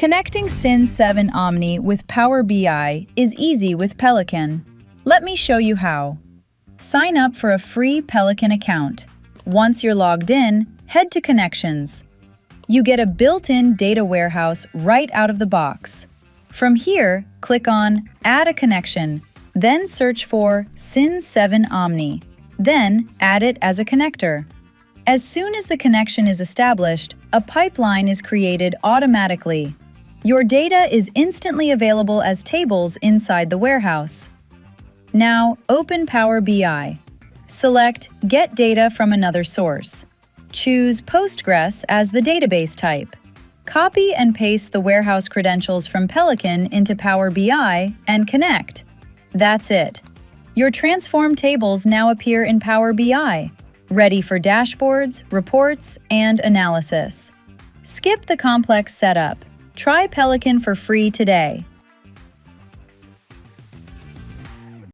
Connecting Cin7 Omni with Power BI is easy with Peliqan. Let me show you how. Sign up for a free Peliqan account. Once you're logged in, head to Connections. You get a built-in data warehouse right out of the box. From here, click on Add a Connection, then search for Cin7 Omni. Then add it as a connector. As soon as the connection is established, a pipeline is created automatically. Your data is instantly available as tables inside the warehouse. Now, open Power BI. Select Get Data from Another Source. Choose Postgres as the database type. Copy and paste the warehouse credentials from Peliqan into Power BI and connect. That's it. Your transformed tables now appear in Power BI, ready for dashboards, reports, and analysis. Skip the complex setup. Try Peliqan for free today.